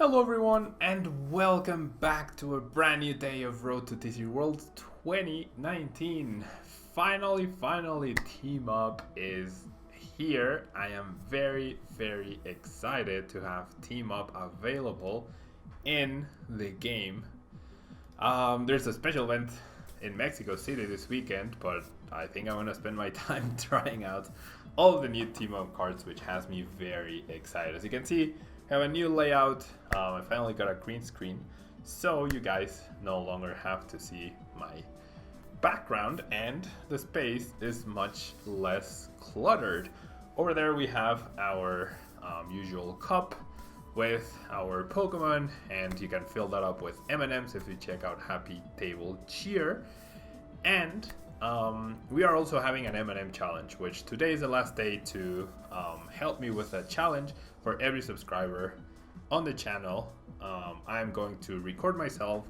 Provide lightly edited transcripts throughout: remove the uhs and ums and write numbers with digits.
Hello everyone and welcome back to a brand new day of Road to TC World 2019. Finally, Team Up is here. I am very excited to have Team Up available in the game. There's a special event in Mexico City this weekend, but I think I'm gonna spend my time trying out all of the new Team Up cards, which has me very excited. As you can see, I have a new layout. I finally got a green screen, so you guys no longer have to see my background, and the space is much less cluttered. Over there we have our usual cup with our Pokemon, and you can fill that up with M&Ms if you check out Happy Table Cheer. And we are also having an M&M challenge, which today is the last day to help me with a challenge for every subscriber on the channel. I am going to record myself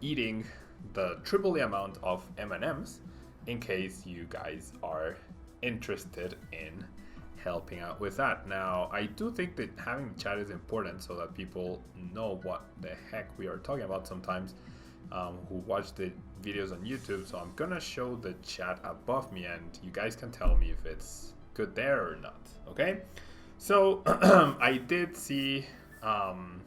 eating the triple the amount of M&Ms in case you guys are interested in helping out with that. Now, I do think that having the chat is important so that people know what the heck we are talking about sometimes, who watch the videos on YouTube. So I'm gonna show the chat above me and you guys can tell me if it's good there or not, okay? So I did see the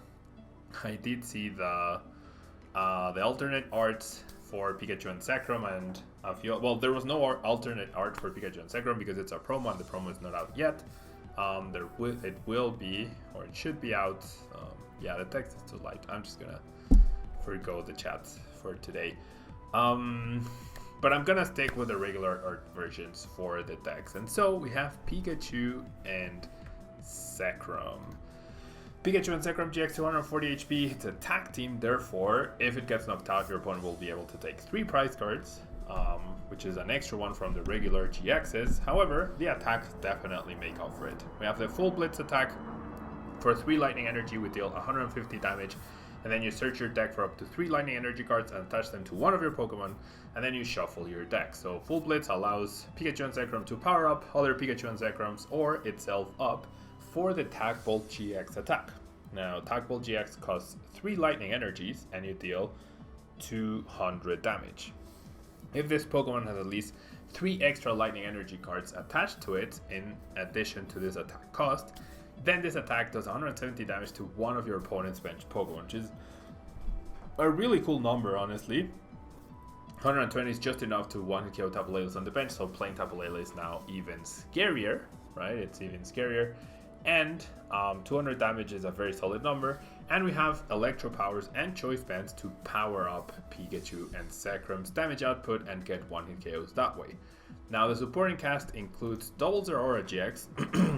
alternate arts for Pikachu and Zekrom, and a few. Well, there was no alternate art for Pikachu and Zekrom because it's a promo and the promo is not out yet. It will be, or it should be out. Yeah, the text is too light. I'm just gonna forgo the chat for today. But I'm gonna stick with the regular art versions for the decks. And so we have Pikachu and Zekrom. Pikachu and Zekrom GX 240 HP. It's a tag team, therefore, if it gets knocked out, your opponent will be able to take 3 prize cards, which is an extra one from the regular GXs. However, the attacks definitely make up for it. We have the full blitz attack. For 3 lightning energy, we deal 150 damage. And then you search your deck for up to 3 lightning energy cards and attach them to one of your Pokemon, and then you shuffle your deck. So Full Blitz allows Pikachu and Zekrom to power up other Pikachu and Zekroms or itself up for the Tag Bolt GX attack. Now, Tag Bolt GX costs 3 lightning energies and you deal 200 damage. If this Pokemon has at least 3 extra lightning energy cards attached to it in addition to this attack cost, then this attack does 170 damage to one of your opponent's bench Pokemon, which is a really cool number, honestly. 120 is just enough to one KO Tapu Lele on the bench, so playing Tapu Lele is now even scarier, right? It's even scarier. And 200 damage is a very solid number. And we have Electro Powers and Choice Bands to power up Pikachu and Zekrom's damage output and get one-hit KOs that way. Now, the supporting cast includes Double Zeraora GX,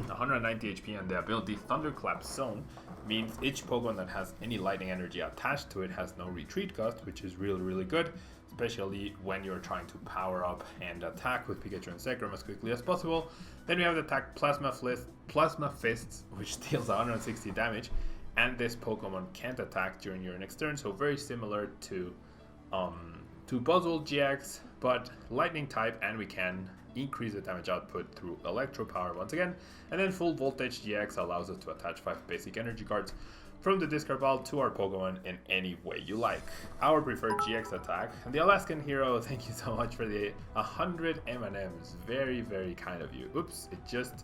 190 HP, and the ability Thunderclap Zone means each Pokemon that has any lightning energy attached to it has no retreat cost, which is really good, especially when you're trying to power up and attack with Pikachu and Zekrom as quickly as possible. Then we have the attack Plasma Fists, which deals 160 damage, and this Pokemon can't attack during your next turn, so very similar to Buzzwole GX, but lightning type, and we can increase the damage output through Electro Power once again. And then Full Voltage GX allows us to attach 5 basic energy cards from the discard pile to our Pokemon in any way you like. Our preferred GX attack, and the Alaskan Hero, thank you so much for the 100 M&Ms, very kind of you. Oops, it just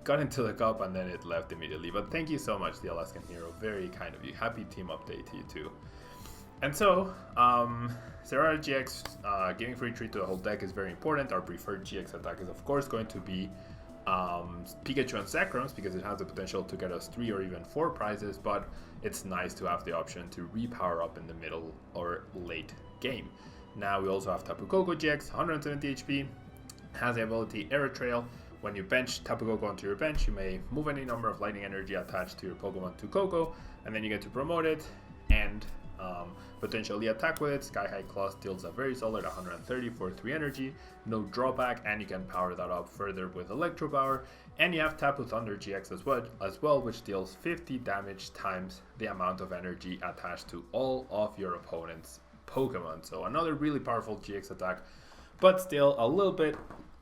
got into the cup and then it left immediately, but thank you so much, the Alaskan Hero, very kind of you. Happy team update to you too. And so, Zeraora GX giving free treat to the whole deck is very important. Our preferred GX attack is of course going to be Pikachu and Zekrom's because it has the potential to get us 3 or even 4 prizes, but it's nice to have the option to repower up in the middle or late game. Now we also have Tapu Koko GX, 170 HP, has the ability Air Trail. When you bench Tapu Koko onto your bench, you may move any number of lightning energy attached to your Pokemon to Koko, and then you get to promote it and potentially attack with it. Sky High Claws deals a very solid 130 for 3 energy, no drawback, and you can power that up further with Electro Power. And you have Tapu Thunder GX as well, which deals 50 damage times the amount of energy attached to all of your opponent's Pokemon. So another really powerful GX attack, but still a little bit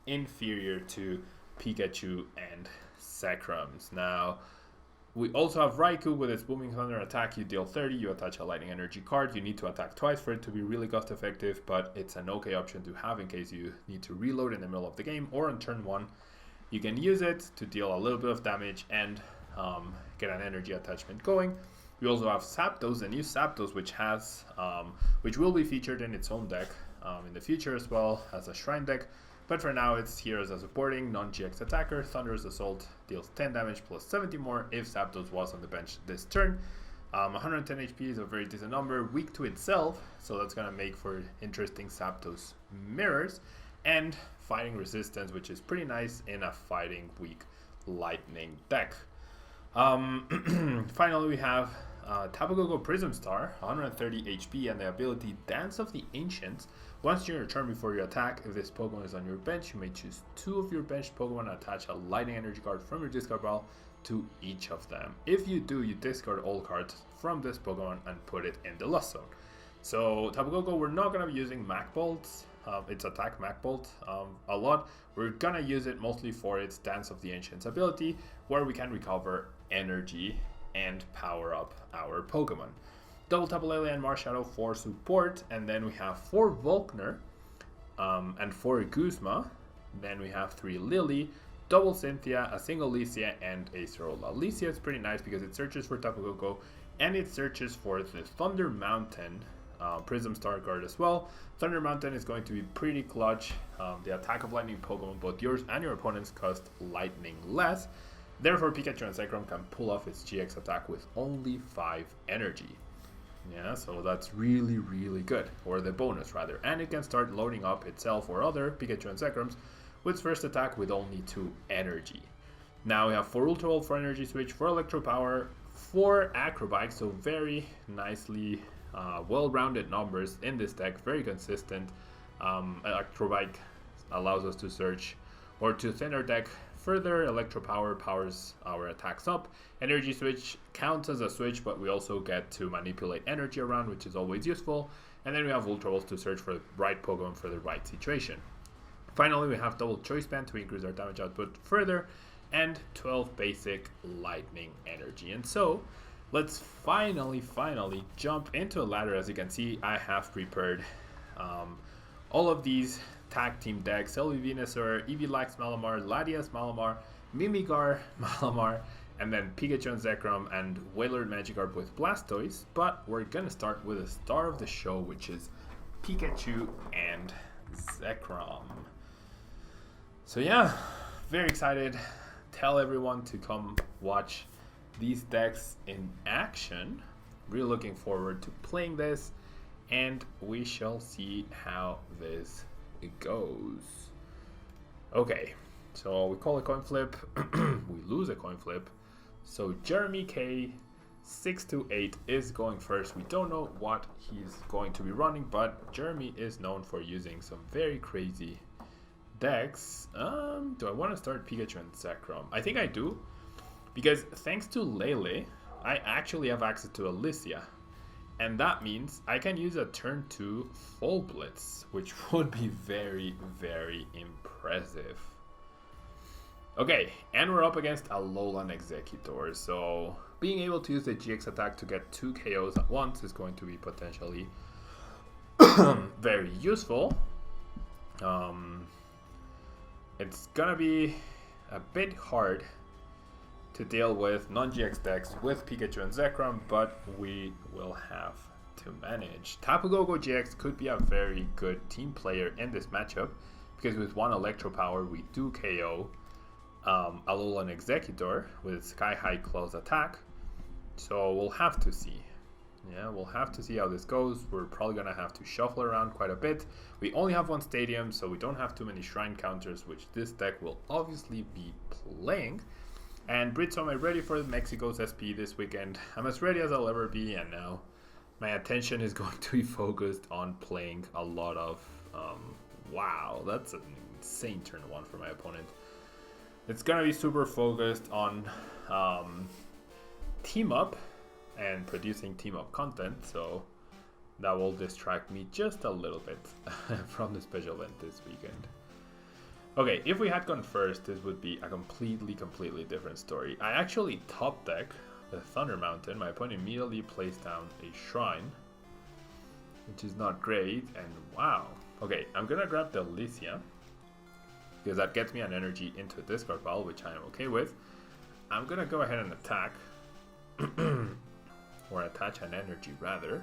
inferior to Pikachu and Zekrom's. Now, We also have Raikou with its Booming Thunder attack. You deal 30, you attach a Lightning Energy card. You need to attack twice for it to be really cost effective, but it's an okay option to have in case you need to reload in the middle of the game or on turn 1. You can use it to deal a little bit of damage and get an energy attachment going. We also have Zapdos, the new Zapdos, which will be featured in its own deck in the future as well as a Shrine deck. But for now, it's here as a supporting non-GX attacker. Thunderous Assault deals 10 damage plus 70 more if Zapdos was on the bench this turn. 110 HP is a very decent number, weak to itself, so that's going to make for interesting Zapdos mirrors. And fighting resistance, which is pretty nice in a fighting weak lightning deck. Finally, we have Tapu Koko Prism Star, 130 HP, and the ability Dance of the Ancients. Once during your turn before you attack, if this Pokemon is on your bench, you may choose 2 of your benched Pokemon and attach a Lightning Energy card from your discard pile to each of them. If you do, you discard all cards from this Pokemon and put it in the Lost Zone. So Tapu Koko, we're not going to be using Mac Bolts. Its attack Mac Bolt a lot. We're gonna use it mostly for its Dance of the Ancients ability, where we can recover energy and power up our Pokemon. Double Tapu Lele and Marshadow for support, and then we have 4 Volkner and 4 Guzma. Then we have 3 Lily, double Cynthia, a single Licia, and a Sorola. Licia is pretty nice because it searches for Tapu Koko and it searches for the Thunder Mountain Prism Star card as well. Thunder Mountain is going to be pretty clutch. The attack of lightning Pokemon, both yours and your opponent's, cost lightning less. Therefore, Pikachu and Zekrom can pull off its GX attack with only 5 energy. Yeah, so that's really, really good. Or the bonus, rather. And it can start loading up itself or other Pikachu and Zekroms with its first attack with only 2 energy. Now we have 4 Ultra Ball for energy switch, 4 Electro Power, 4 Acrobike, so very nicely well-rounded numbers in this deck, very consistent. Electrobike allows us to search or to thin our deck further. Electro Power powers our attacks up. Energy Switch counts as a switch, but we also get to manipulate energy around, which is always useful. And then we have Ultra Balls to search for the right Pokemon for the right situation. Finally, we have Double Choice Band to increase our damage output further, and 12 basic lightning energy. And so let's finally jump into a ladder. As you can see, I have prepared all of these tag team decks: Selvi Venusaur, Evilax Malamar, Latias Malamar, Mimigar Malamar, and then Pikachu and Zekrom and Wailord Magikarp with Blastoise. But we're gonna start with the star of the show, which is Pikachu and Zekrom. So yeah, very excited. Tell everyone to come watch these decks in action. Really looking forward to playing this, and we shall see how this goes. Okay, so we call a coin flip. We lose a coin flip. So Jeremy K 628 is going first. We don't know what he's going to be running, but Jeremy is known for using some very crazy decks. Do I want to start Pikachu and Zekrom? I think I do, because thanks to Lele, I actually have access to Alicia, and that means I can use a turn 2 Full Blitz, which would be very, very impressive. Okay, and we're up against Alolan Executor, so being able to use the GX attack to get 2 KOs at once is going to be potentially very useful. It's gonna be a bit hard to deal with non-GX decks with Pikachu and Zekrom, but we will have to manage. Tapu Koko GX could be a very good team player in this matchup, because with 1 Electro Power we do KO Alolan Executor with Sky High Close Attack. So we'll have to see. Yeah, we'll have to see how this goes. We're probably gonna have to shuffle around quite a bit. We only have 1 stadium, so we don't have too many shrine counters, which this deck will obviously be playing. And Brits, am I ready for Mexico's SP this weekend? I'm as ready as I'll ever be, and now my attention is going to be focused on playing a lot of... wow, that's an insane turn 1 for my opponent. It's gonna be super focused on team up and producing team up content, so that will distract me just a little bit from the special event this weekend. Okay, if we had gone first, this would be a completely different story. I actually top deck the Thunder Mountain. My opponent immediately placed down a Shrine, which is not great, and wow. Okay, I'm gonna grab the Lycia, because that gets me an energy into a discard pile, which I am okay with. I'm gonna go ahead and attack, or attach an energy rather.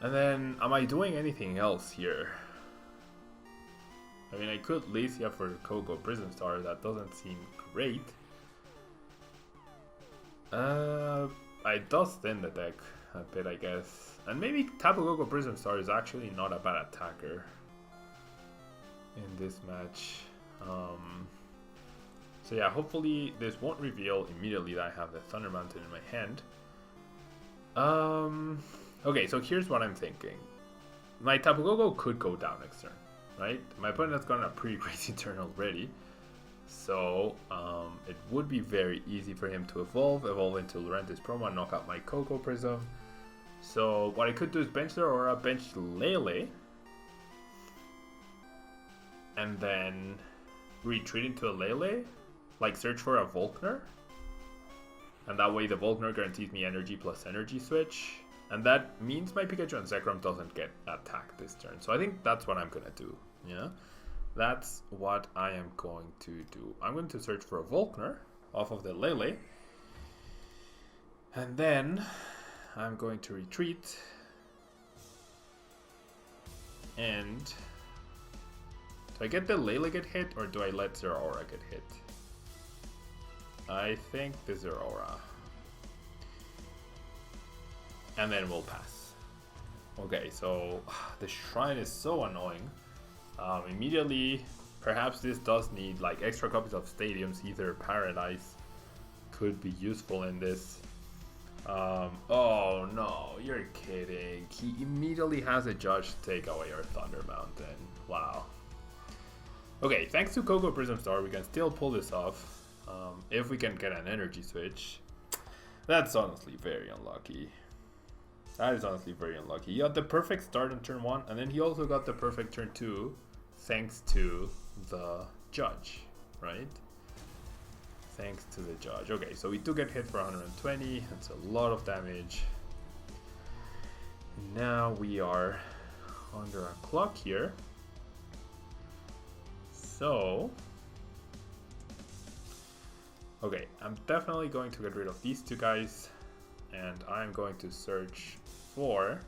And then, am I doing anything else here? I mean, I could Lycia for Kogo Prism Star, that doesn't seem great. I does thin the deck a bit, I guess. And maybe Tapu Koko Prism Star is actually not a bad attacker in this match. So yeah, hopefully this won't reveal immediately that I have the Thunder Mountain in my hand. Okay, so here's what I'm thinking. My Tapu Koko could go down next turn, right? My opponent has gotten a pretty crazy turn already. So it would be very easy for him to evolve into Lurentis Promo and knock out my Koko Prism. So what I could do is bench the Aurora, bench Lele, and then retreat into a Lele, like search for a Volkner. And that way the Volkner guarantees me energy plus energy switch. And that means my Pikachu and Zekrom doesn't get attacked this turn. So I think that's what I'm gonna do, yeah? That's what I am going to do. I'm going to search for a Volkner off of the Lele. And then I'm going to retreat. And do I get the Lele get hit or do I let Zeraora get hit? I think the Zeraora. And then we'll pass. Okay, so the Shrine is so annoying. Immediately, perhaps this does need like extra copies of Stadiums. Either Paradise could be useful in this. Oh no, you're kidding. He immediately has a Judge take away our Thunder Mountain. Wow. Okay, thanks to Koko Prism Star, we can still pull this off. If we can get an energy switch. That's honestly very unlucky. That is honestly very unlucky. He got the perfect start on turn 1, and then he also got the perfect turn 2, thanks to the Judge, right? Thanks to the Judge. Okay, so we do get hit for 120. That's a lot of damage. Now we are under a clock here. So... okay, I'm definitely going to get rid of these two guys. And I'm going to search for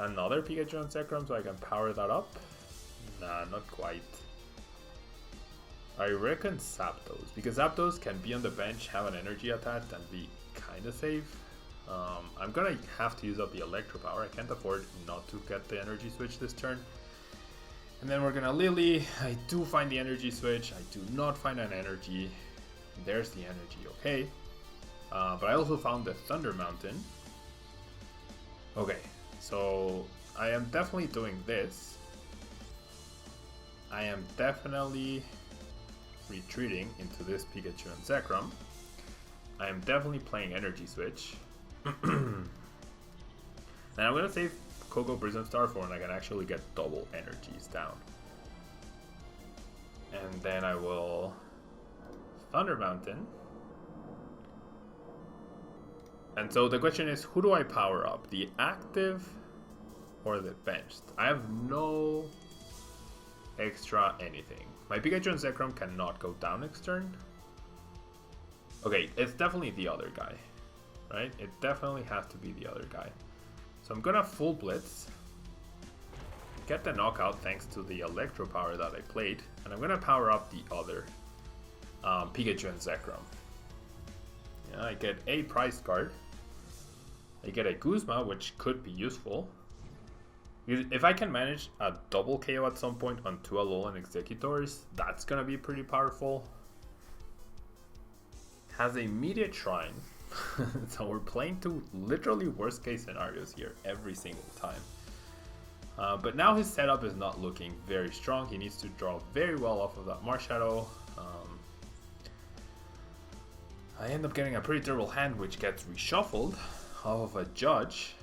another Pikachu and Zekrom so I can power that up. Nah, not quite. I reckon Zapdos, because Zapdos can be on the bench, have an energy attached, and be kinda safe. I'm gonna have to use up the Electro Power. I can't afford not to get the energy switch this turn. And then we're gonna Lily. I do find the energy switch. I do not find an energy. There's the energy, okay. But I also found the Thunder Mountain. Okay, so I am definitely doing this. I am definitely retreating into this Pikachu and Zekrom. I am definitely playing Energy Switch. And I'm gonna save Koko Prism Star for when I can actually get double energies down. And then I will Thunder Mountain. And so the question is, who do I power up? The active or the benched? I have no extra anything. My Pikachu and Zekrom cannot go down next turn. Okay, it's definitely the other guy, right? It definitely has to be the other guy. So I'm gonna full blitz, get the knockout thanks to the Electro Power that I played, and I'm gonna power up the other Pikachu and Zekrom. Yeah, I get a prize card. I get a Guzma, which could be useful. If I can manage a double KO at some point on two Alolan Executors, that's gonna be pretty powerful. Has a immediate Shrine. So we're playing to literally worst case scenarios here every single time. But now his setup is not looking very strong. He needs to draw very well off of that Marshadow. I end up getting a pretty terrible hand, which gets reshuffled off of a Judge.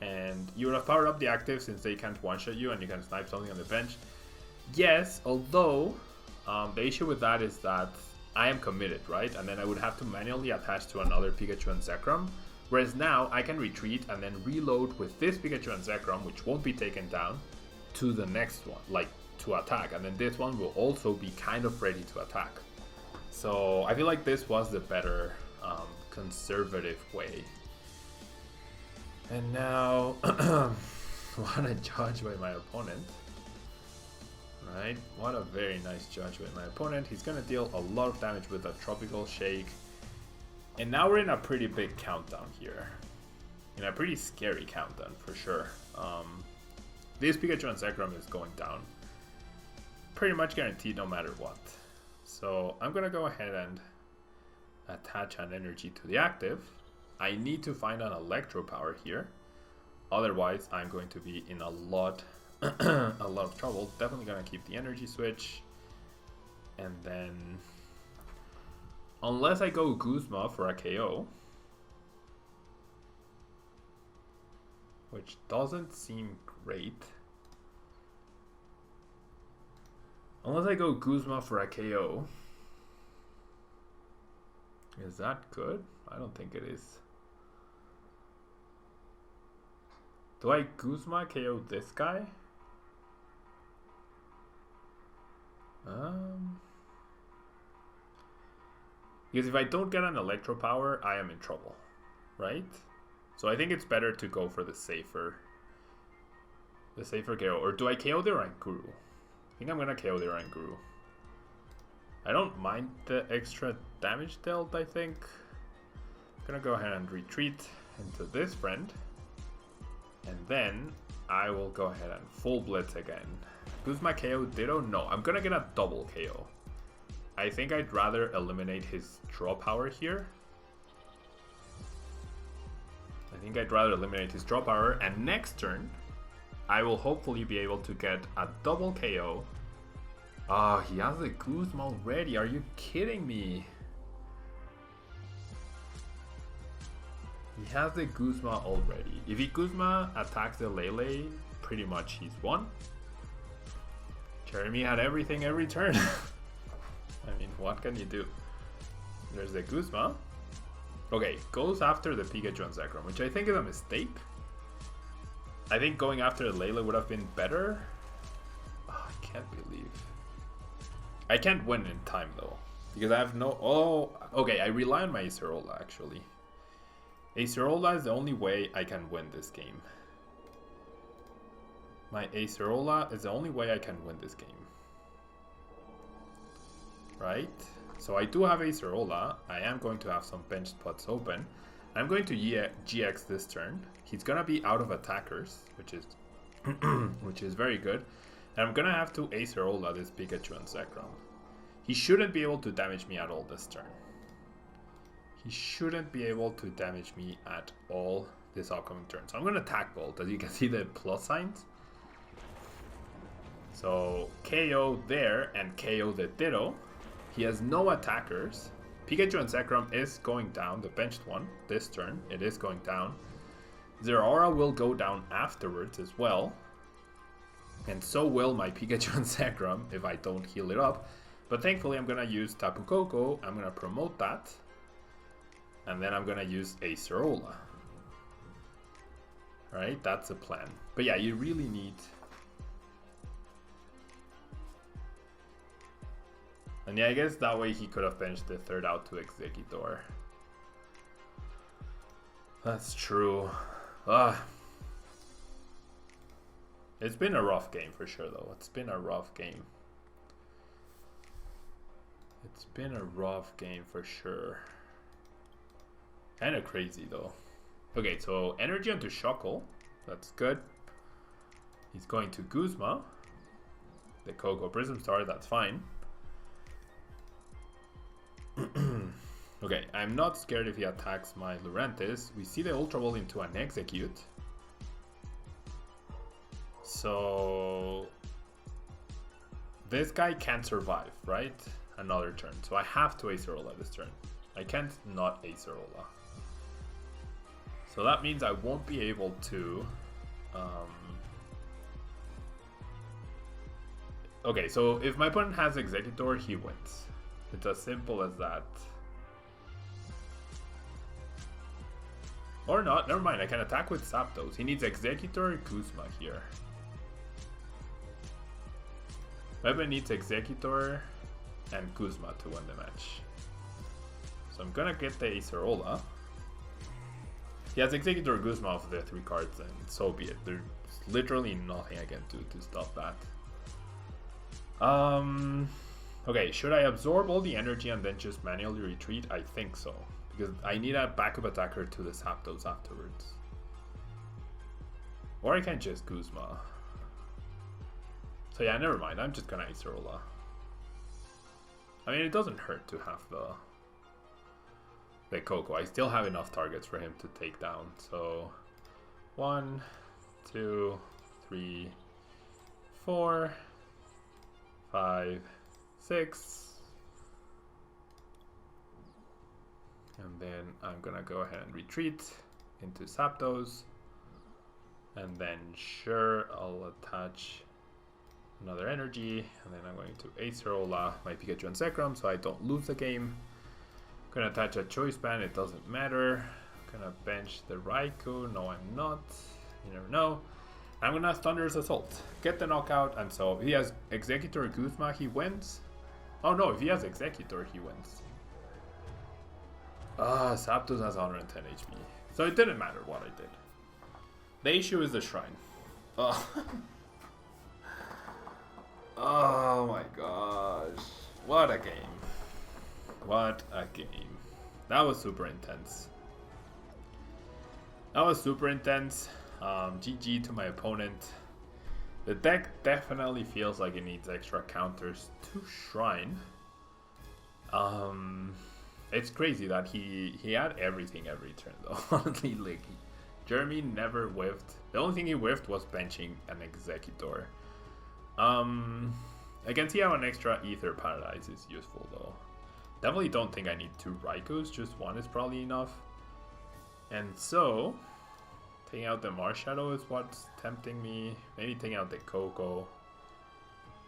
and you would have powered up the active since they can't one-shot you and you can snipe something on the bench. Yes, although the issue with that is that I am committed, right? And then I would have to manually attach to another Pikachu and Zekrom. Whereas now I can retreat and then reload with this Pikachu and Zekrom, which won't be taken down, to the next one, like to attack. And then this one will also be kind of ready to attack. So I feel like this was the better conservative way. And now, what a judge by my opponent. Right, what a very nice judge by my opponent. He's gonna deal a lot of damage with a Tropical Shake. And now we're in a pretty big countdown here. In a pretty scary countdown for sure. This Pikachu and Zekrom is going down. Pretty much guaranteed no matter what. So I'm gonna go ahead and attach an energy to the active. I need to find an Electro Power here. Otherwise I'm going to be in a lot of trouble. Definitely gonna keep the energy switch. And then unless I go Guzma for a KO, which doesn't seem great. Unless I go Guzma for a KO. Is that good? I don't think it is. Do I Guzma KO this guy? Because if I don't get an Electro Power, I am in trouble, right? So I think it's better to go for the safer KO. Or do I KO the Ranguru? I think I'm gonna KO the Ranguru. I don't mind the extra damage dealt, I think. I'm gonna go ahead and retreat into this friend. And then I will go ahead and full blitz again. Guzma KO Ditto? No, I'm gonna get a double KO. I think I'd rather eliminate his draw power here. And next turn, I will hopefully be able to get a double KO. Ah, he has the Guzma already. Are you kidding me? He has the Guzma already. If he Guzma attacks the Lele, pretty much he's won. Jeremy had everything every turn. I mean, what can you do? There's the Guzma. Okay, goes after the Pikachu and Zekrom, which I think is a mistake. I think going after the Lele would have been better. Oh, I can't believe. I can't win in time though. Because I have no... Oh, okay, I rely on my Acerola actually. Acerola is the only way I can win this game. My Acerola is the only way I can win this game. Right? So I do have Acerola. I am going to have some bench spots open. I'm going to GX this turn. He's gonna be out of attackers, which is which is very good. And I'm gonna have to Acerola this Pikachu and Zekrom. He shouldn't be able to damage me at all this turn. He shouldn't be able to damage me at all this upcoming turn. So I'm gonna attack Bolt, as you can see the plus signs. So KO there and KO the Ditto. He has no attackers. Pikachu and Zekrom is going down, the benched one, this turn. It is going down. Zeraora will go down afterwards as well. And so will my Pikachu and Zekrom if I don't heal it up. But thankfully I'm going to use Tapu Koko. I'm going to promote that. And then I'm going to use Acerola. Right, that's the plan. But yeah, you really need... And yeah, I guess that way he could have benched the third out to Executor. That's true. It's been a rough game for sure though. It's been a rough game. It's been a rough game for sure. Kinda crazy though. Okay, so energy onto Shuckle. That's good. He's going to Guzma. The Coco Prism Star, that's fine. Okay, I'm not scared if he attacks my Lurantis. We see the Ultra Ball into an Execute. So this guy can't survive, right? Another turn. So I have to Acerola this turn. I can't not Acerola. So that means I won't be able to... Okay, so if my opponent has Executor, he wins. It's as simple as that. Or not, never mind, I can attack with Zapdos. He needs Executor, Kuzma here. My opponent needs Executor and Kuzma to win the match. So I'm gonna get the Acerola. He has Executor Kuzma of the 3 cards, and so be it. There's literally nothing I can do to stop that. Okay, should I absorb all the energy and then just manually retreat? I think so, because I need a backup attacker to the Zapdos afterwards. Or I can just Kuzma. So yeah, never mind, I'm just gonna Acerola. I mean, it doesn't hurt to have the Coco. I still have enough targets for him to take down. So 1, 2, 3, 4, 5, 6. And then I'm gonna go ahead and retreat into Zapdos. And then sure, I'll attach another energy. And then I'm going to Acerola my Pikachu and Zekrom so I don't lose the game. I'm gonna attach a choice band, it doesn't matter. I'm gonna bench the Raikou. No, I'm not. You never know. I'm gonna Thunderous Assault, get the knockout, and so if he has Executor Kuzma, he wins. Oh no, if he has Executor, he wins. Zapdos has 110 HP. So it didn't matter what I did. The issue is the Shrine. Oh, oh my gosh. What a game. What a game. That was super intense. That was super intense. GG to my opponent. The deck definitely feels like it needs extra counters to Shrine. It's crazy that he had everything every turn though. Honestly, like Jeremy never whiffed. The only thing he whiffed was benching an Executor. I can see how an extra Ether Paradise is useful though. Definitely don't think I need 2 Raikous, just 1 is probably enough. And so taking out the Marshadow is what's tempting me. Maybe taking out the Coco.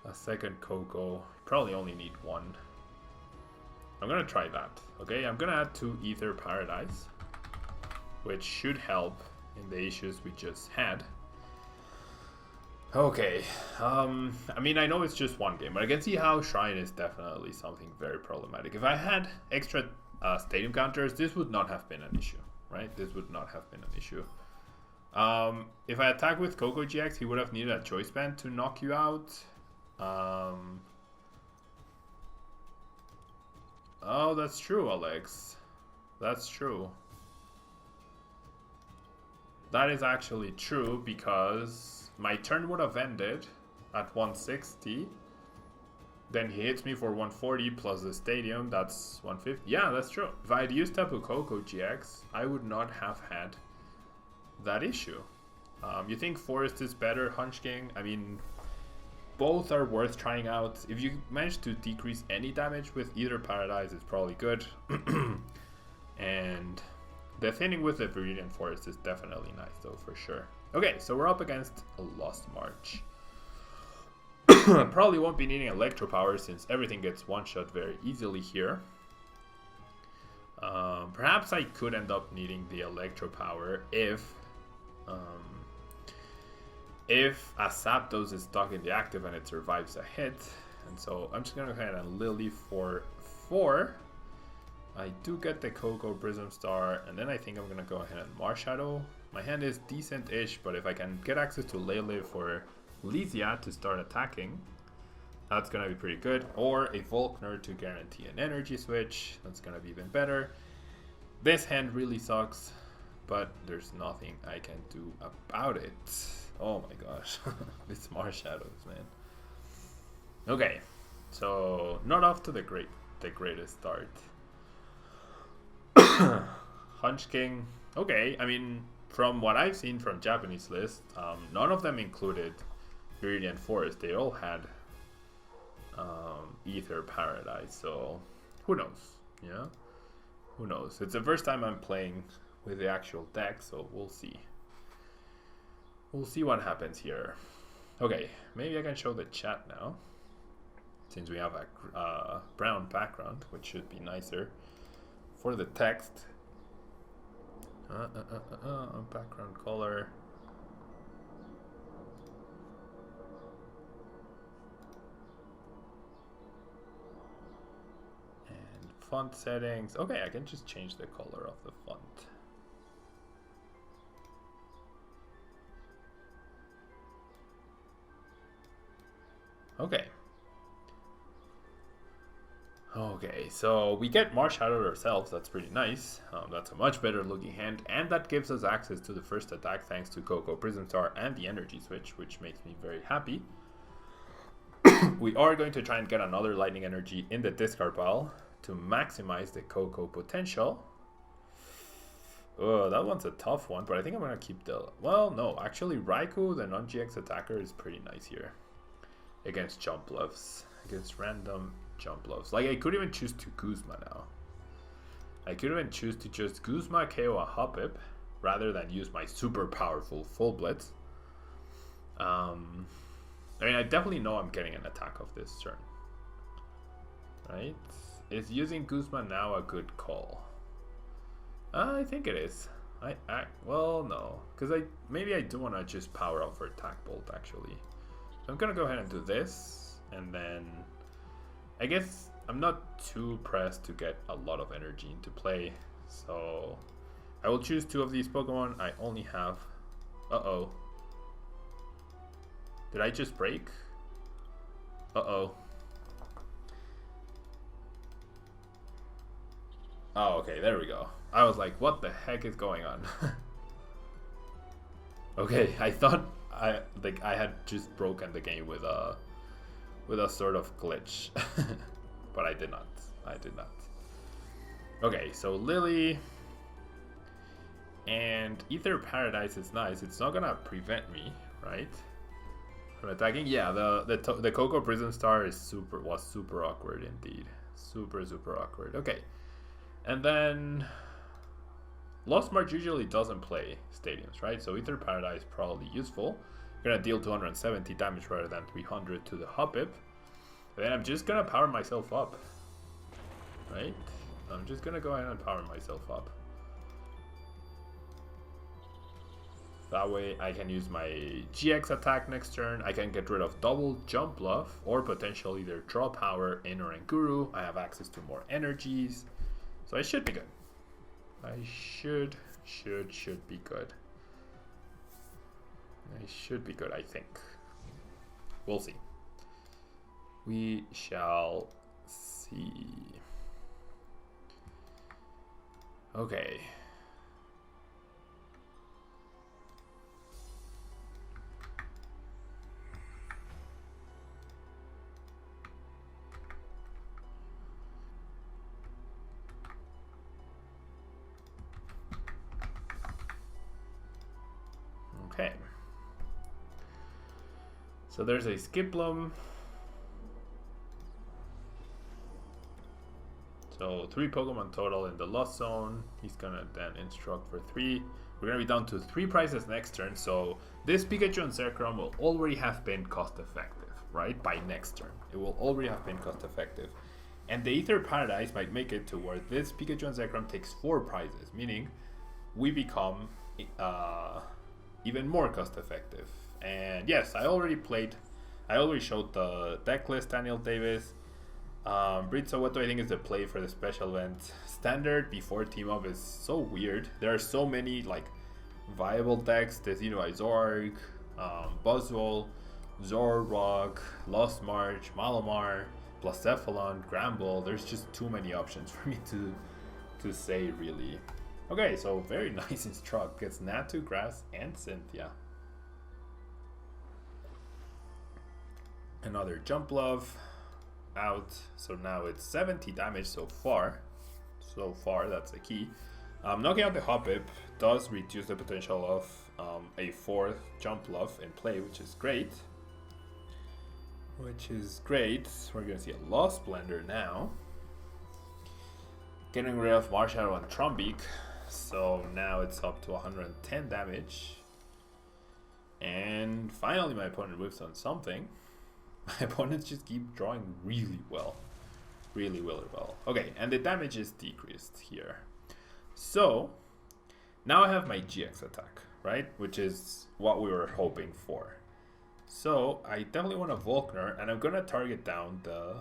A second Coco. Probably only need 1. I'm gonna try that. Okay, I'm gonna add 2 Ether Paradise, which should help in the issues we just had. Okay, I mean, I know it's just 1 game, but I can see how Shrine is definitely something very problematic. If I had extra stadium counters, this would not have been an issue, right? This would not have been an issue. If I attack with Coco GX, he would have needed a choice band to knock you out. Oh, that's true, Alex. That's true. That is actually true because my turn would have ended at 160. Then he hits me for 140 plus the stadium, that's 150. Yeah, that's true. If I had used Tapu Koko GX, I would not have had that issue. You think Forest is better, Hunch King? I mean, both are worth trying out. If you manage to decrease any damage with either Paradise, it's probably good. And the thinning with the Viridian Forest is definitely nice though, for sure. Okay, so we're up against a Lost March. Probably won't be needing Electro Power since everything gets one-shot very easily here. Perhaps I could end up needing the Electro Power if a Zapdos is stuck in the active and it survives a hit. And so I'm just going to go ahead and Lily for 4. I do get the Coco Prism Star, and then I think I'm going to go ahead and Marshadow. My hand is decent-ish, but if I can get access to Lele for Lysia to start attacking, that's going to be pretty good. Or a Volkner to guarantee an energy switch, that's going to be even better. This hand really sucks, but there's nothing I can do about it. Oh my gosh, it's Marshadows, man. Okay, so not off to the greatest start. Hunch King, okay, I mean, from what I've seen from Japanese list, none of them included Viridian Forest. They all had Ether Paradise, so who knows, yeah? Who knows? It's the first time I'm playing with the actual deck, so we'll see. We'll see what happens here. Okay, maybe I can show the chat now, since we have a brown background, which should be nicer for the text. Background color. And font settings. Okay, I can just change the color of the font. Okay. Okay, so we get more shadow ourselves. That's pretty nice. That's a much better looking hand, and that gives us access to the first attack thanks to Coco Prism Star and the energy switch, which makes me very happy. We are going to try and get another lightning energy in the discard pile to maximize the Coco potential. Oh, that one's a tough one, but I think I'm gonna keep the... Well, no, actually Raikou, the non-GX attacker, is pretty nice here against jump bluffs, against random jump bluffs. Like, I could even choose to Guzma now. I could even choose to just Guzma KO a Hoppip rather than use my super powerful full blitz. I mean, I definitely know I'm getting an attack of this turn, right? Is using Guzma now a good call? I think it is. Well, no, because maybe I do want to just power up for attack bolt actually. So I'm gonna go ahead and do this, and then I guess I'm not too pressed to get a lot of energy into play, so I will choose two of these Pokemon. I only have... Uh-oh. Did I just break? Uh-oh. Oh, okay, there we go. I was like, what the heck is going on? Okay, I thought I had just broken the game with a sort of glitch. But I did not. Okay, so Lily and Ether Paradise is nice. It's not gonna prevent me, right, from attacking. Yeah, the Coco Prism Star was super awkward indeed. Super awkward. Okay. And then Lost March usually doesn't play stadiums, right? So Ether Paradise probably useful. Gonna deal 270 damage rather than 300 to the Hoppip. Then I'm just gonna power myself up, right? I'm just gonna go ahead and power myself up. That way I can use my GX attack next turn. I can get rid of double jump bluff or potentially either draw power in or in Guru. I have access to more energies. So I should be good. I should be good. I should be good, I think. We'll see. We shall see. Okay. Okay. So there's a Skiplum. So 3 Pokemon total in the Lost Zone. He's gonna then instruct for 3. We're gonna be down to 3 prizes next turn. So this Pikachu and Zekrom will already have been cost effective, right? By next turn, it will already have been cost effective. And the Ether Paradise might make it to where this Pikachu and Zekrom takes 4 prizes, meaning we become even more cost effective. And yes, I already showed the deck list, Daniel Davis. Britzo, what do I think is the play for the special event? Standard before team up is so weird. There are so many like viable decks. There's Zorg, Buzzwole, Zorrock, Lost March, Malamar, Blacephalon, Gramble. There's just too many options for me to say really. Okay, so very nice instruct. Gets Natu, Grass, and Cynthia. Another Jump Love out. So now it's 70 damage so far. That's the key. Knocking out the Hoppip does reduce the potential of a 4th Jump Love in play, which is great. We're going to see a Lost Blender now. Getting rid of Marshadow and Trumbeak. So now it's up to 110 damage. And finally my opponent whiffs on something. My opponents just keep drawing really well. Really well. Okay, and the damage is decreased here. So now I have my GX attack, right? Which is what we were hoping for. So I definitely want a Volkner, and I'm gonna target down the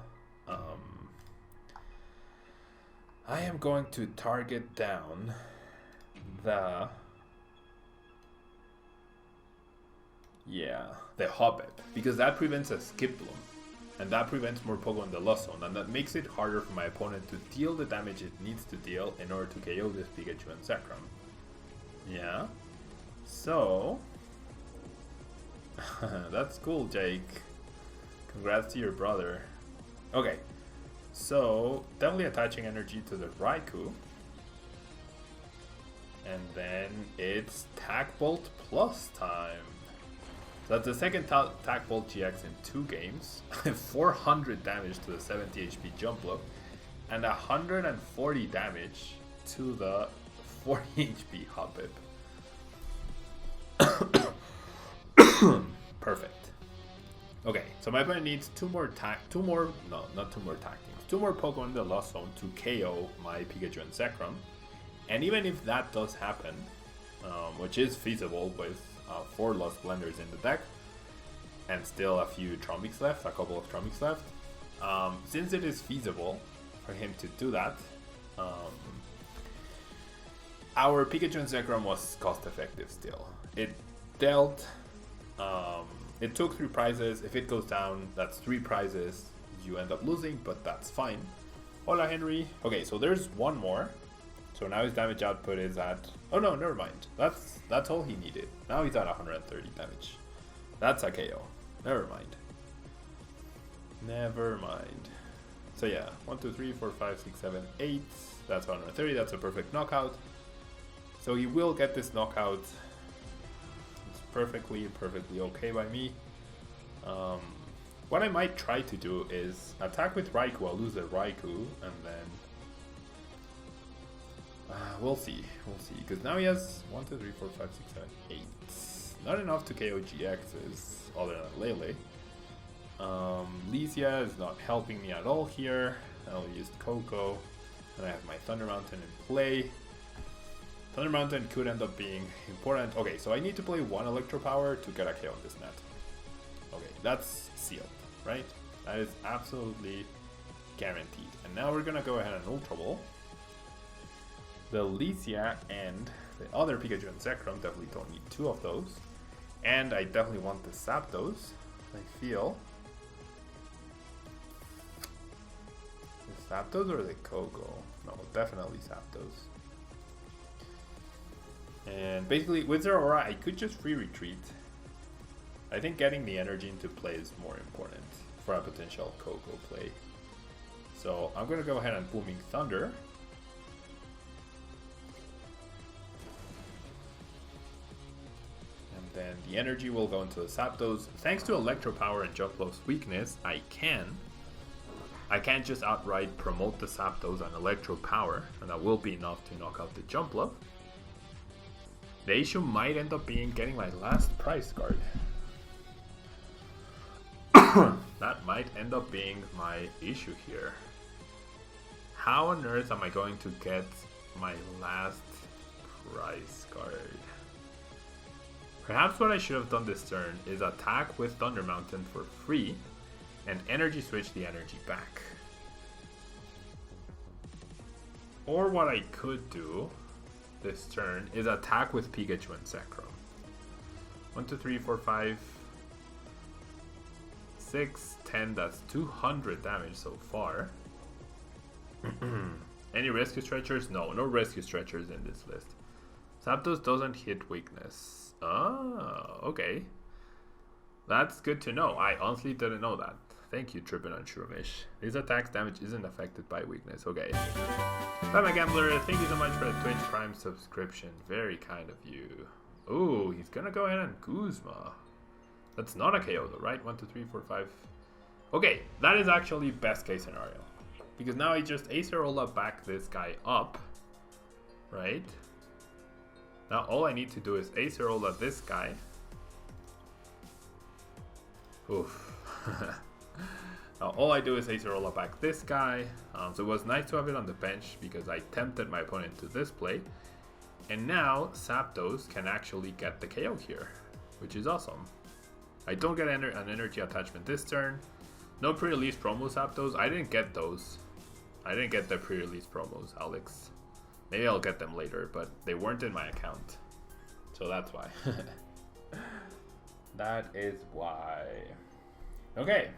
I am going to target down the Hobbit, because that prevents a Skip Bloom, and that prevents more Pogo in the Lost Zone, and that makes it harder for my opponent to deal the damage it needs to deal in order to KO this Pikachu and Zekrom. Yeah, so that's cool, Jake. Congrats to your brother. Okay, so definitely attaching energy to the Raikou. And then it's Tack Bolt Plus time. So that's the second Tack Bolt GX in 2 games. 400 damage to the 70 HP jump block. And 140 damage to the 40 HP Hoppip. Perfect. Okay, so my opponent needs two more Pokemon in the Lost Zone to KO my Pikachu and Zekrom. And even if that does happen, which is feasible with 4 Lost Blenders in the deck, and still a few Trombics left, a couple of Trombics left, since it is feasible for him to do that, our Pikachu and Zekrom was cost effective still. It dealt, it took 3 prizes. If it goes down, that's 3 prizes. You end up losing, but that's fine. Hola, Henry. Okay, so there's one more. So now his damage output is at... Oh no, never mind. That's all he needed. Now he's at 130 damage. That's a KO. Never mind. Never mind. So yeah, 1, 2, 3, 4, 5, 6, 7, 8. That's 130. That's a perfect knockout. So he will get this knockout. It's perfectly okay by me. What I might try to do is attack with Raikou. I'll lose the Raikou, and then... we'll see, because now he has 1, 2, 3, 4, 5, 6, 7, 8. Not enough to KO GXs, other than Lele. Lysia is not helping me at all here. I only used Coco, and I have my Thunder Mountain in play. Thunder Mountain could end up being important. Okay, so I need to play 1 Electro Power to get a KO on this net. Okay, that's sealed, right? That is absolutely guaranteed. And now we're gonna go ahead and Ultra Ball. The Lysia and the other Pikachu and Zekrom definitely don't need 2 of those. And I definitely want the Zapdos. I feel. The Zapdos or the Kogo? No, definitely Zapdos. And basically with Zeraora I could just free retreat. I think getting the energy into play is more important for a potential Kogo play. So I'm gonna go ahead and Booming Thunder. Then the energy will go into the Zapdos. Thanks to Electro Power and Jump Blow's weakness, I can't just outright promote the Zapdos and Electro Power, and that will be enough to knock out the Jump Blow. The issue might end up being getting my last prize card. That might end up being my issue here. How on earth am I going to get my last prize card? Perhaps what I should have done this turn is attack with Thunder Mountain for free and energy switch the energy back. Or what I could do this turn is attack with Pikachu and Zekrom. 1, 2, 3, 4, 5, 6, 10, that's 200 damage so far. Any rescue stretchers? No rescue stretchers in this list. Zapdos doesn't hit weakness. Oh, okay. That's good to know. I honestly didn't know that. Thank you, Trippin and Shrovish. These attacks damage isn't affected by weakness. Okay. Bye, my gambler. Thank you so much for the Twitch Prime subscription. Very kind of you. Ooh, he's gonna go ahead and Guzma. That's not a KO though, right? 1, 2, 3, 4, 5. Okay, that is actually best case scenario. Because now I just Acerola back this guy up. Right? Now all I need to do is Acerola this guy. Oof. Now all I do is Acerola back this guy. So it was nice to have it on the bench because I tempted my opponent to this play. And now Zapdos can actually get the KO here, which is awesome. I don't get an energy attachment this turn. No pre-release promos Zapdos. I didn't get those. I didn't get the pre-release promos, Alex. Maybe I'll get them later, but they weren't in my account. So that's why. That is why. Okay.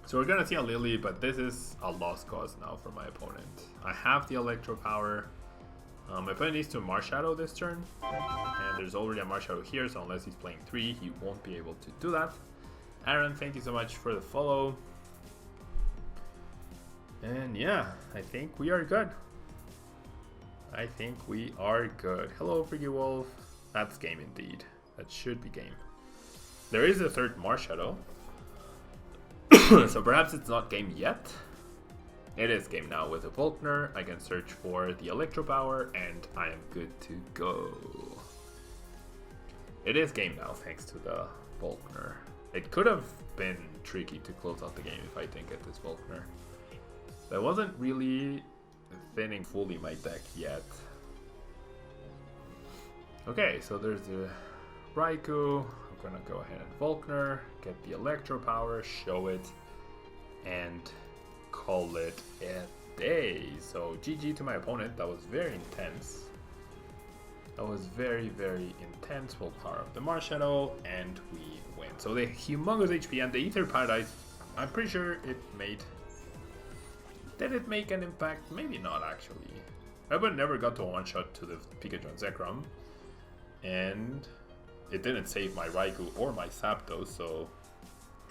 So we're gonna see a Lily, but this is a lost cause now for my opponent. I have the Electro Power. My opponent needs to Marshadow this turn, and there's already a Marshadow here, so unless he's playing 3, he won't be able to do that. Aaron, thank you so much for the follow. And yeah, I think we are good. I think we are good. Hello, Freaky Wolf. That's game indeed. That should be game. There is a third Marshadow. So perhaps it's not game yet. It is game now with a Volkner. I can search for the Electro Power and I am good to go. It is game now thanks to the Volkner. It could have been tricky to close out the game if I didn't get this Volkner. I wasn't really thinning fully my deck yet. Okay, so there's the Raikou. I'm gonna go ahead and Volkner, get the Electro Power, show it, and call it a day. So GG to my opponent. That was very intense. That was very, very intense. We'll power up the Marshadow and we win. So the humongous HP and the Ether Paradise, I'm pretty sure it made... Did it make an impact? Maybe not actually. I would never got to a one-shot to the Pikachu and Zekrom. And it didn't save my Raikou or my Zapdos, so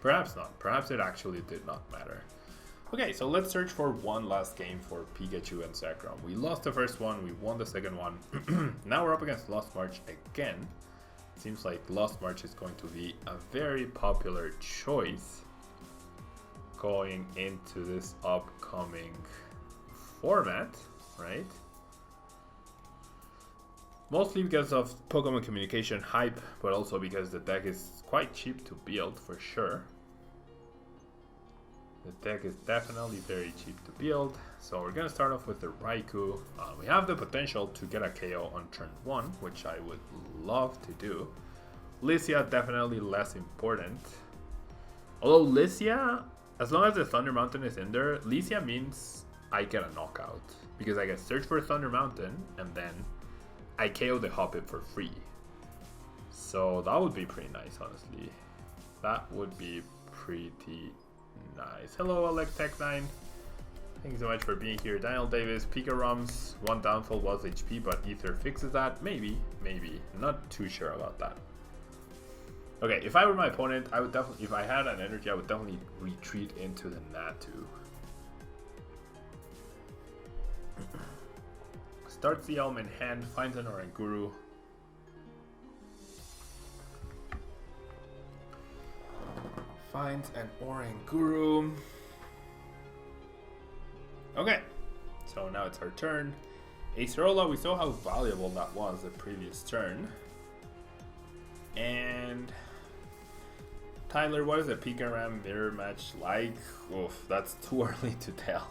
perhaps not. Perhaps it actually did not matter. Okay, so let's search for one last game for Pikachu and Zekrom. We lost the first one, we won the second one. Now we're up against Lost March again. Seems like Lost March is going to be a very popular choice going into this upcoming format, right? Mostly because of Pokemon communication hype, but also because the deck is quite cheap to build for sure. The deck is definitely very cheap to build. So we're gonna start off with the Raikou. We have the potential to get a KO on turn 1, which I would love to do. Lysia, definitely less important. Although Lysia, as long as the Thunder Mountain is in there, Lysia means I get a knockout. Because I can search for Thunder Mountain and then I KO the Hoppip for free. So that would be pretty nice, honestly. That would be pretty nice. Hello, Electech9. Thank you so much for being here. Daniel Davis, Pika Rums. One downfall was HP, but Ether fixes that. Maybe, maybe. Not too sure about that. Okay, if I were my opponent, I would definitely, if I had an energy, I would definitely retreat into the Natu. Starts the Elm in hand, finds an Oranguru. Finds an Oranguru. Okay, so now it's our turn. Acerola, we saw how valuable that was the previous turn. And Tyler, what is a Pika Ram mirror match like? Oof, that's too early to tell.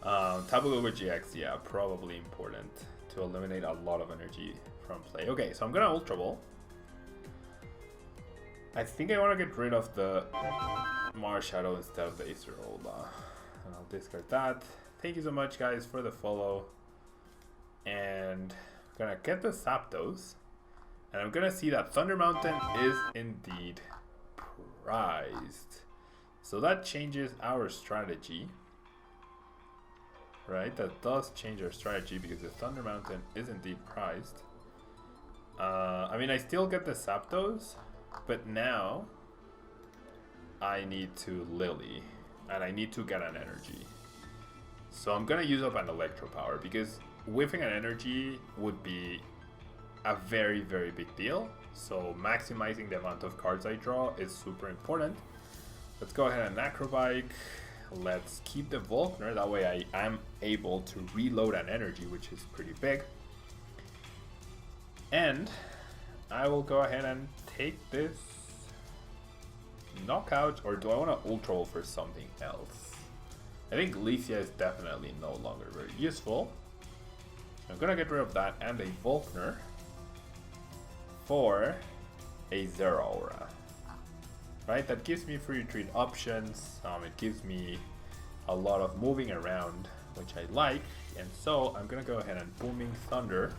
Tablemon GX, yeah, probably important to eliminate a lot of energy from play. Okay, so I'm gonna Ultra Ball. I think I want to get rid of the Marshadow instead of the Acerola. And I'll discard that. Thank you so much, guys, for the follow. And I'm gonna get the Zapdos. And I'm gonna see that Thunder Mountain is indeed prized. So that changes our strategy. Right, that does change our strategy because the Thunder Mountain is indeed prized. I mean, I still get the Zapdos, but now I need to Lily, and I need to get an energy. So I'm gonna use up an Electro Power because whiffing an energy would be a very, very big deal. So maximizing the amount of cards I draw is super important. Let's go ahead and Acrobike. let's keep the Volkner. That way I am able to reload an energy, which is pretty big. And I will go ahead and take this knockout, or do I want to Ultra Ball for something else? I think Licia is definitely no longer very useful. I'm gonna get rid of that and a Volkner for a Zeraora. Right, that gives me free retreat options. It gives me a lot of moving around, which I like. And so I'm gonna go ahead and Booming Thunder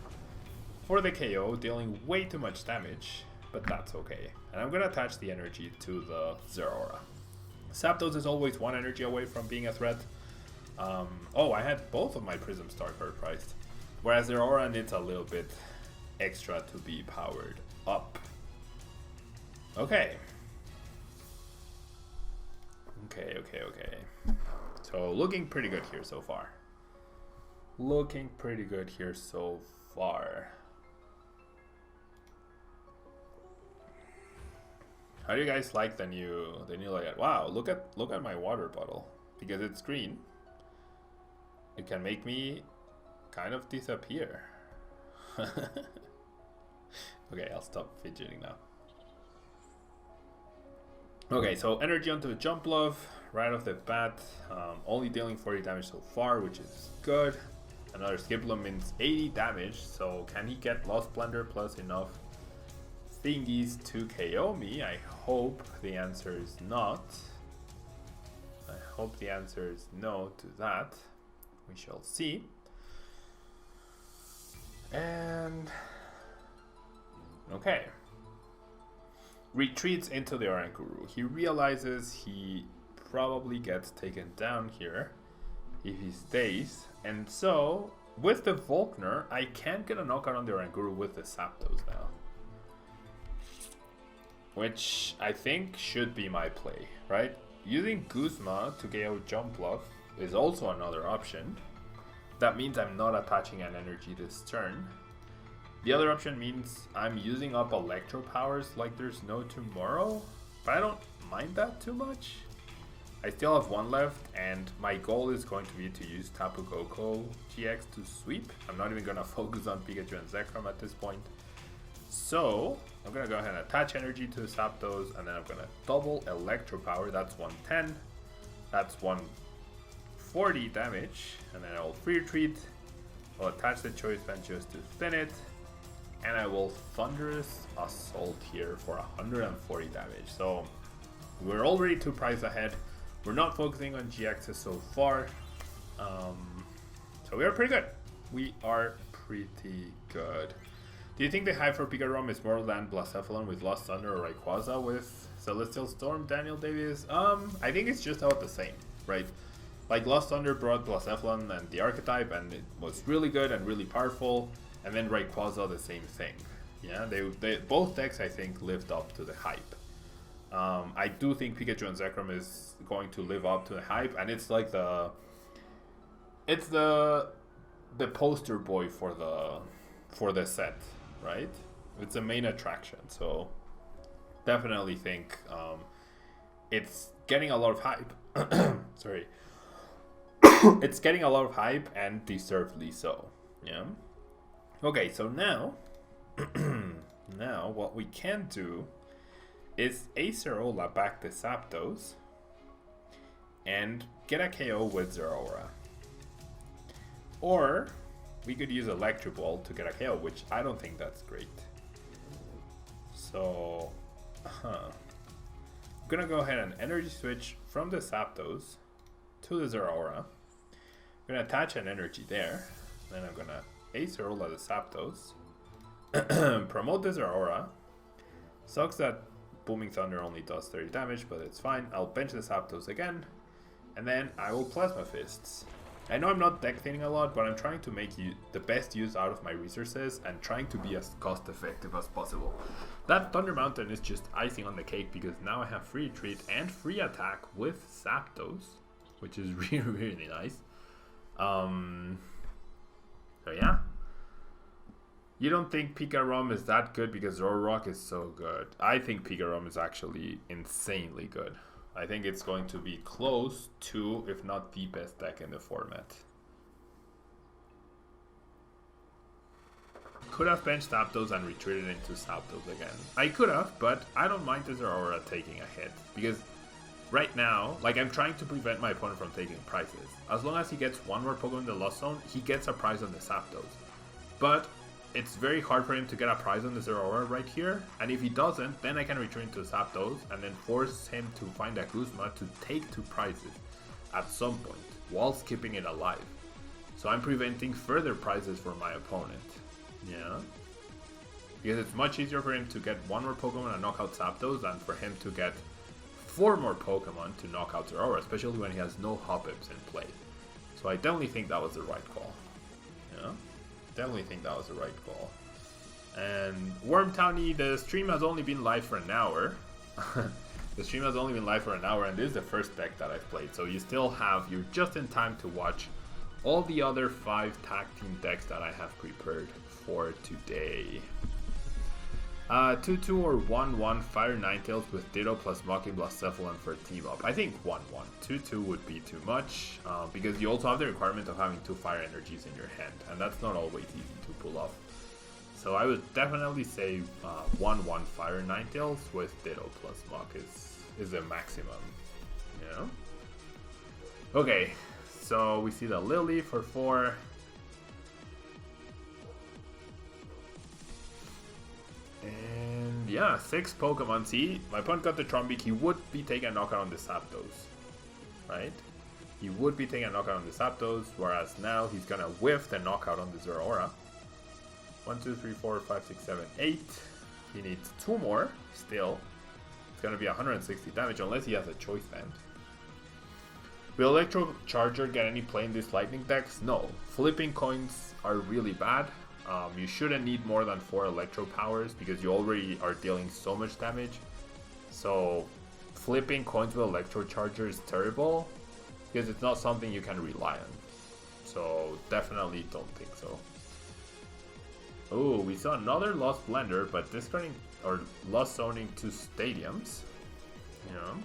for the KO, dealing way too much damage, but that's okay. And I'm gonna attach the energy to the Zeraora. Zapdos is always one energy away from being a threat. Oh, I had both of my Prism Star card priced. Whereas Zeraora needs a little bit extra to be powered up. Okay. Okay. So looking pretty good here so far. How do you guys like the new layout? Wow, look at my water bottle. Because it's green, it can make me kind of disappear. Okay, I'll stop fidgeting now. Okay, so energy onto a Jump Love right off the bat. Only dealing 40 damage so far, which is good. Another Skiploom means 80 damage, so can he get Lost Splendor plus enough thingies to KO me? I hope the answer is not. I hope the answer is no to that. We shall see. And okay. Retreats into the Orankuru. He realizes he probably gets taken down here if he stays. And so, with the Volkner, I can't get a knockout on the Orankuru with the Zapdos now. Which I think should be my play, right? Using Guzma to KO Jump Bluff is also another option. That means I'm not attaching an energy this turn. The other option means I'm using up Electro Powers like there's no tomorrow, but I don't mind that too much. I still have one left, and my goal is going to be to use Tapu Koko GX to sweep. I'm not even going to focus on Pikachu and Zekrom at this point. So I'm going to go ahead and attach energy to Zapdos, and then I'm going to double Electro Power. That's 110. That's 140 damage, and then I will free retreat. I'll attach the Choice Band just to thin it. And I will Thunderous Assault here for 140 damage. So we're already 2 prizes ahead. We're not focusing on GXs so far. So we are pretty good. Do you think the hype for Pikarom is more than Blacephalon with Lost Thunder or Rayquaza with Celestial Storm, Daniel Davis? I think it's just about the same, right? Like Lost Thunder brought Blacephalon and the archetype, and it was really good and really powerful. And then Rayquaza, the same thing. Yeah, they both decks I think lived up to the hype. I do think Pikachu and Zekrom is going to live up to the hype, and it's like the poster boy for the set, right? It's a main attraction, so definitely think it's getting a lot of hype. Sorry, it's getting a lot of hype, and deservedly so. Yeah. Okay, so now, what we can do is Acerola back the Zapdos and get a KO with Zeraora. Or we could use Electro Ball to get a KO, which I don't think that's great. So, I'm gonna go ahead and energy switch from the Zapdos to the Zeraora. I'm gonna attach an energy there, then I'm gonna Acerola the Zapdos, promote the Zeraora. Sucks that Booming Thunder only does 30 damage, but it's fine. I'll bench the Zapdos again, and then I will Plasma Fists. I know I'm not deck thinning a lot, but I'm trying to make the best use out of my resources and trying to be as cost effective as possible. That Thunder Mountain is just icing on the cake because now I have free retreat and free attack with Zapdos, which is really, really nice. So yeah. You don't think Pikarom is that good because Zoroark is so good? I think Pikarom is actually insanely good. I think it's going to be close to, if not the best deck in the format. Could have benched Zapdos and retreated into Zapdos again. I could have, but I don't mind this Aurora taking a hit. Because right now, like, I'm trying to prevent my opponent from taking prizes. As long as he gets one more Pokemon in the Lost Zone, he gets a prize on the Zapdos. But it's very hard for him to get a prize on this Aurora right here. And if he doesn't, then I can retreat into Zapdos and then force him to find a Guzma to take 2 prizes at some point, while keeping it alive. So I'm preventing further prizes for my opponent. Yeah. Because it's much easier for him to get 1 more Pokemon and knock out Zapdos than for him to get 4 more Pokemon to knock out Aurora, especially when he has no Hoppips in play. So I definitely think that was the right call. Yeah. Definitely think that was the right call. And Wormtowny, the stream has only been live for an hour. The stream has only been live for an hour, and this is the first deck that I've played. So you're just in time to watch all the other 5 tag team decks that I have prepared for today. 2-2 or 1-1 Fire Ninetales with Ditto plus Mocking plus Cephalon for a team up. I think 1-1. 2-2 would be too much, because you also have the requirement of having 2 Fire Energies in your hand, and that's not always easy to pull off. So I would definitely say 1-1 Fire Ninetales with Ditto plus Mock is a maximum. Yeah. Okay, so we see the Lily for 4. And yeah, 6 Pokemon. See, my opponent got the Trumbeak. He would be taking a knockout on the Zapdos, right? He would be taking a knockout on the Zapdos, whereas now he's gonna whiff the knockout on the Zeraora. 1, 2, 3, 4, 5, 6, 7, 8. He needs 2 more still. It's gonna be 160 damage unless he has a choice band. Will Electro Charger get any play in these Lightning decks? No. Flipping coins are really bad. You shouldn't need more than 4 Electro Powers because you already are dealing so much damage. So flipping coins with Electro Charger is terrible because it's not something you can rely on. So definitely don't think so. Oh, we saw another Lost Blender, but discarding or Lost Zoning 2 Stadiums. Yeah.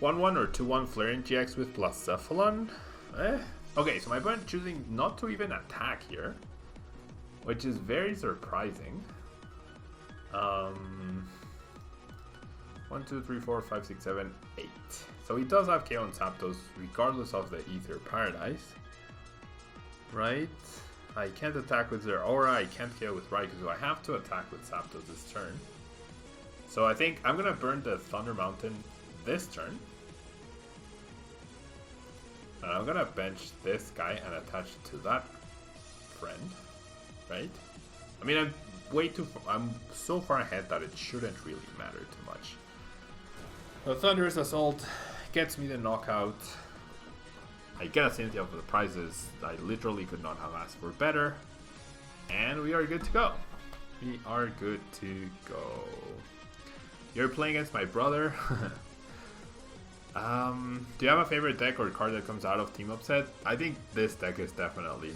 1-1 or 2-1 Flareon GX with plus Cephalon. Okay, so my opponent choosing not to even attack here, which is very surprising. 1, 2, 3, 4, 5, 6, 7, 8. So he does have KO on Zapdos regardless of the Ether Paradise. Right? I can't attack with Zeraora, I can't KO with Raikou, so I have to attack with Zapdos this turn. So I think I'm gonna burn the Thunder Mountain this turn. And I'm gonna bench this guy and attach to that friend, right? I mean, I'm so far ahead that it shouldn't really matter too much. The Thunderous Assault gets me the knockout. I get a Cynthia for the prizes. I literally could not have asked for better. And we are good to go. We are good to go. You're playing against my brother. Do you have a favorite deck or card that comes out of Team Up Set? I think this deck is definitely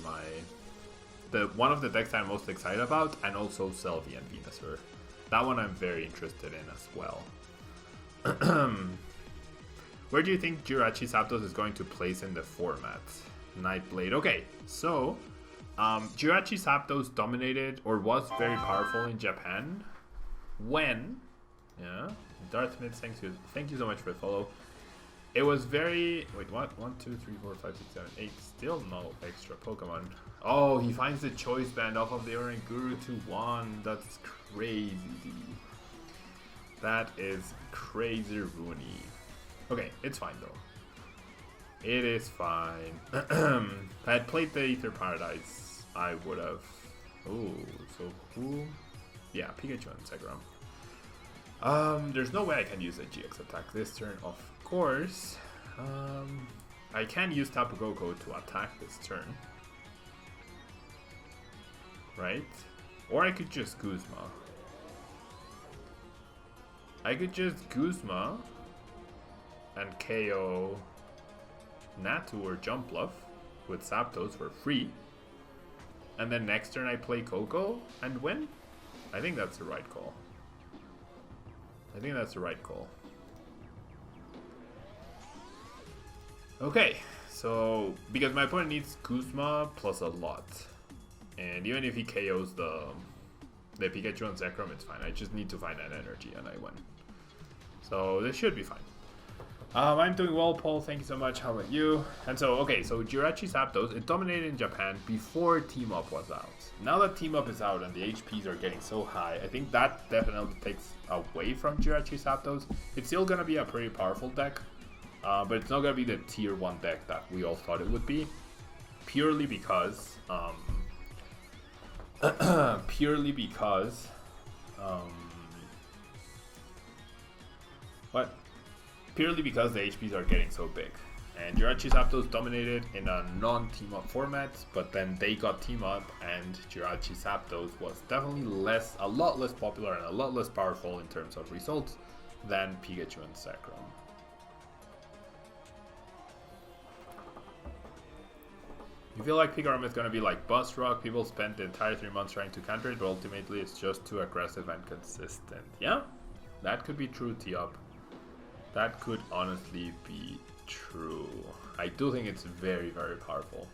one of the decks I'm most excited about, and also Selvi and Venusaur. That one I'm very interested in as well. Where do you think Jirachi Zapdos is going to place in the format? Nightblade. Okay, so Jirachi Zapdos dominated or was very powerful in Japan when, yeah, Darth Smith, thank you so much for the follow. It was very, wait, what? 1, 2, 3, 4, 5, 6, 7, 8. Still no extra Pokemon. Oh, he finds the choice band off of the Oranguru to 1. That's crazy. That is crazy Rooney. Okay, it's fine though. It is fine. If I had played the Ether Paradise, I would have. Oh, so who? Yeah, Pikachu and Zekrom. There's no way I can use a GX attack this turn, of course. I can use Tapu Koko to attack this turn. Right? Or I could just Guzma. I could just Guzma and KO Natu or Jumpluff with Zapdos for free. And then next turn I play Koko and win? I think that's the right call. I think that's the right call. Okay, so because my opponent needs Kuzma plus a lot, and even if he KOs the Pikachu and Zekrom, it's fine. I just need to find an energy and I win. So this should be fine. I'm doing well, Paul. Thank you so much. How about you? And so, okay, so Jirachi Zapdos, it dominated in Japan before Team Up was out. Now that Team Up is out and the HPs are getting so high, I think that definitely takes away from Jirachi Zapdos. It's still going to be a pretty powerful deck, but it's not going to be the tier 1 deck that we all thought it would be. Purely because... Purely because the HPs are getting so big. And Jirachi Zapdos dominated in a non-team up format, but then they got team up and Jirachi Zapdos was definitely a lot less popular and a lot less powerful in terms of results than Pikachu and Zekrom. You feel like Pikachu is going to be like Buzz Rock, people spent the entire 3 months trying to counter it, but ultimately it's just too aggressive and consistent. Yeah, that could be true, T-Up. That could honestly be true. I do think it's very, very powerful.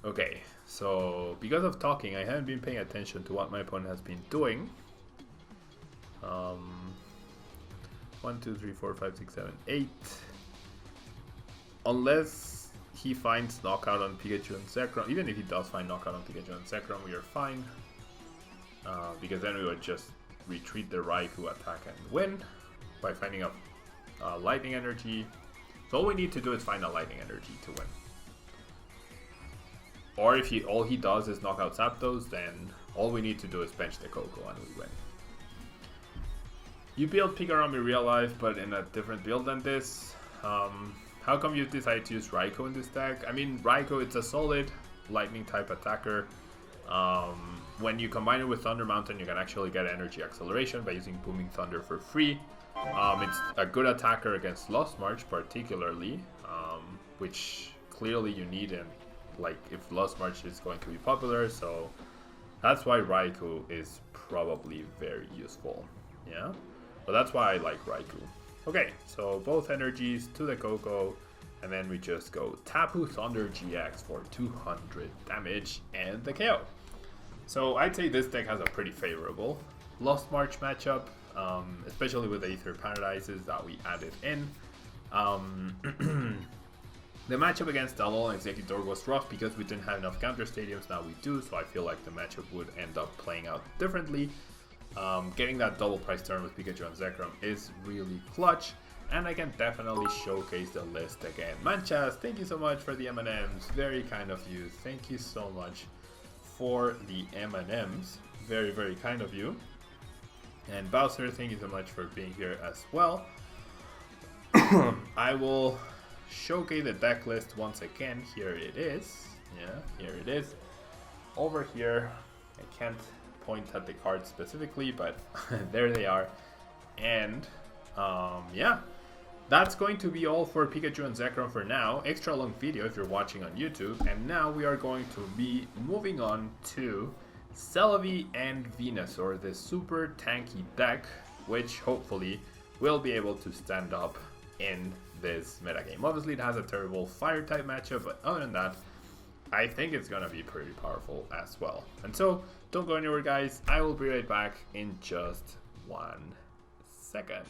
Okay, so because of talking, I haven't been paying attention to what my opponent has been doing. 1, 2, 3, 4, 5, 6, 7, 8. Unless he finds knockout on Pikachu and Zekrom, even if he does find knockout on Pikachu and Zekrom, we are fine. Because then we would just retreat the Raikou attack and win by finding a lightning energy. So all we need to do is find a lightning energy to win. Or if all he does is knock out Zapdos, then all we need to do is bench the Coco and we win. You build Pikachu in real life, but in a different build than this. How come you decided to use Raikou in this deck? I mean, Raikou, it's a solid lightning type attacker. When you combine it with Thunder Mountain, you can actually get energy acceleration by using Booming Thunder for free. It's a good attacker against Lost March particularly, which clearly you need in, like, if Lost March is going to be popular, so that's why Raikou is probably very useful, yeah? But that's why I like Raikou. Okay, so both energies to the Coco, and then we just go Tapu Thunder GX for 200 damage and the KO. So I'd say this deck has a pretty favorable Lost March matchup. Especially with the Aether Paradises that we added in. The matchup against Alola and Exeggutor was rough because we didn't have enough counter stadiums, now we do, so I feel like the matchup would end up playing out differently. Getting that double price turn with Pikachu and Zekrom is really clutch, and I can definitely showcase the list again. Manchas, thank you so much for the M&Ms, very kind of you, thank you so much for the M&Ms, very, very kind of you. And Bowser, thank you so much for being here as well. I will showcase the deck list once again. Here it is. Yeah, here it is. Over here, I can't point at the cards specifically, but there they are. And yeah, that's going to be all for Pikachu and Zekrom for now. Extra long video if you're watching on YouTube. And now we are going to be moving on to Celebi and Venusaur, the super tanky deck, which hopefully will be able to stand up in this metagame. Obviously it has a terrible fire type matchup, but other than that, I think it's gonna be pretty powerful as well. And so, don't go anywhere guys, I will be right back in just 1 second.